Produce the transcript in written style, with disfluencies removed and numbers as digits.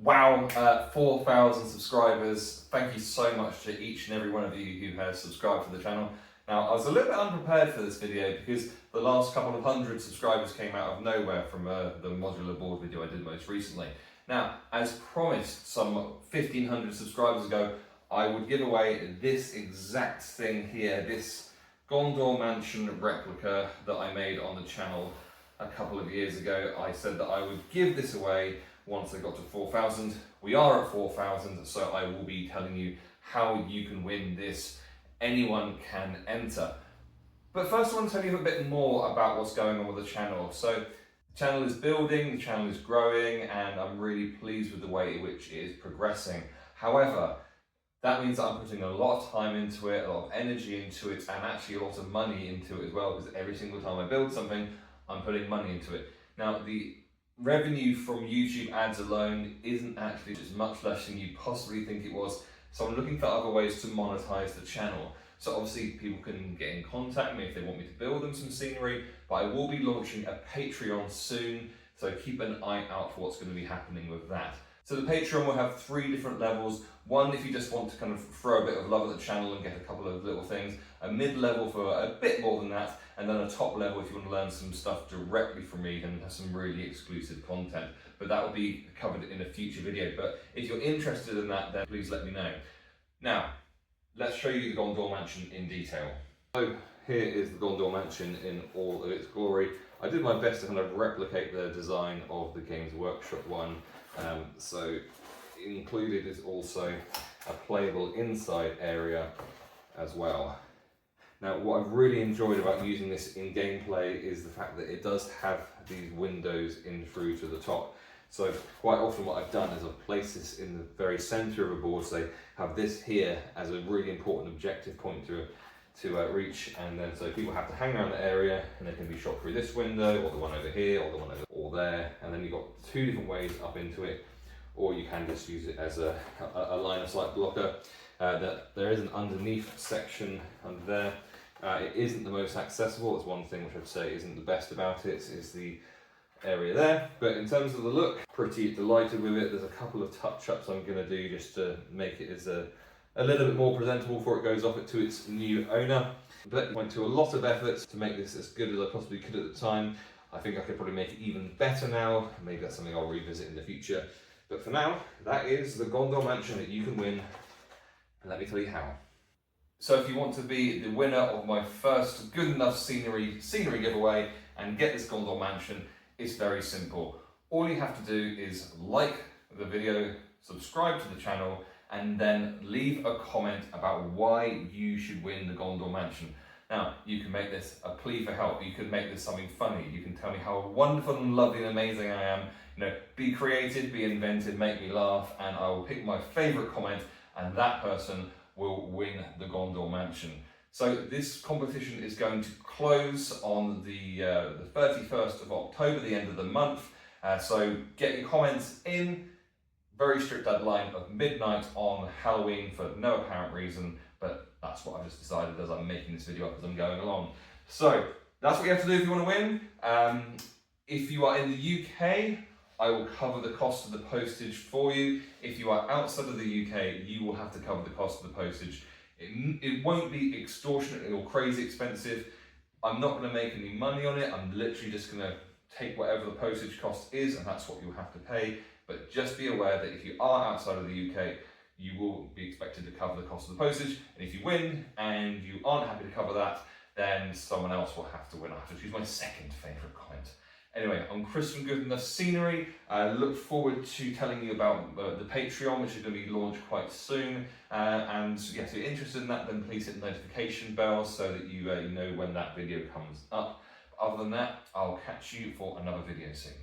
Wow, 4,000 subscribers. Thank you so much to each and every one of you who has subscribed to the channel. Now, I was a little bit unprepared for this video because the last couple of hundred subscribers came out of nowhere from the modular board video I did most recently. Now, as promised some 1,500 subscribers ago, I would give away this exact thing here, this Gondor Mansion replica that I made on the channel a couple of years ago. I said that I would give this away once I got to 4,000. We are at 4,000, so I will be telling you how you can win this. Anyone can enter. But first I want to tell you a bit more about what's going on with the channel. So the channel is building, the channel is growing, and I'm really pleased with the way in which it is progressing. However, that means that I'm putting a lot of time into it, a lot of energy into it, and actually a lot of money into it as well, because every single time I build something, I'm putting money into it. Now, the revenue from YouTube ads alone isn't actually just much less than you possibly think it was. So I'm looking for other ways to monetize the channel. So obviously people can get in contact with me if they want me to build them some scenery, but I will be launching a Patreon soon. So keep an eye out for what's going to be happening with that. So the Patreon will have 3 different levels. One, if you just want to kind of throw a bit of love at the channel and get a couple of little things. A mid-level for a bit more than that. And then a top level if you want to learn some stuff directly from me and have some really exclusive content. But that will be covered in a future video. But if you're interested in that, then please let me know. Now, let's show you the Gondor Mansion in detail. So here is the Gondor Mansion in all of its glory. I did my best to kind of replicate the design of the Games Workshop one. So included is also a playable inside area as well. Now, what I've really enjoyed about using this in gameplay is the fact that it does have these windows in through to the top. So quite often what I've done is I've placed this in the very center of a board, so have this here as a really important objective point to reach, and then so people have to hang around the area and they can be shot through this window, or the one over here, or the one over or there, and then you've got 2 different ways up into it, or you can just use it as a line of sight blocker. That there is an underneath section under there. It isn't the most accessible. It's one thing which I'd say isn't the best about it, is the area there. But in terms of the look, pretty delighted with it. There's a couple of touch-ups I'm going to do just to make it as a little bit more presentable before it goes off to its new owner. But I went to a lot of efforts to make this as good as I possibly could at the time. I think I could probably make it even better now. Maybe that's something I'll revisit in the future. But for now, that is the Gondor Mansion that you can win. And let me tell you how. So if you want to be the winner of my first good enough scenery giveaway and get this Gondor Mansion, it's very simple. All you have to do is like the video, subscribe to the channel, and then leave a comment about why you should win the Gondor Mansion. Now, you can make this a plea for help. You can make this something funny. You can tell me how wonderful and lovely and amazing I am. You know, be creative, be inventive, make me laugh, and I will pick my favorite comment, and that person will win the Gondor Mansion. So this competition is going to close on the 31st of October, the end of the month. So get your comments in. Very strict deadline of midnight on Halloween for no apparent reason, but that's what I've just decided as I'm making this video up as I'm going along. So that's what you have to do if you want to win. If you are in the UK, I will cover the cost of the postage for you. If you are outside of the UK, you will have to cover the cost of the postage. It won't be extortionately or crazy expensive. I'm not going to make any money on it. I'm literally just going to take whatever the postage cost is, and that's what you'll have to pay. But just be aware that if you are outside of the UK, you will be expected to cover the cost of the postage. And if you win and you aren't happy to cover that, then someone else will have to win. I have to choose my second favourite comment. Anyway, I'm Chris from Good Enough Scenery. I look forward to telling you about the Patreon, which is going to be launched quite soon. And yeah, if you're interested in that, then please hit the notification bell so that you know when that video comes up. Other than that, I'll catch you for another video soon.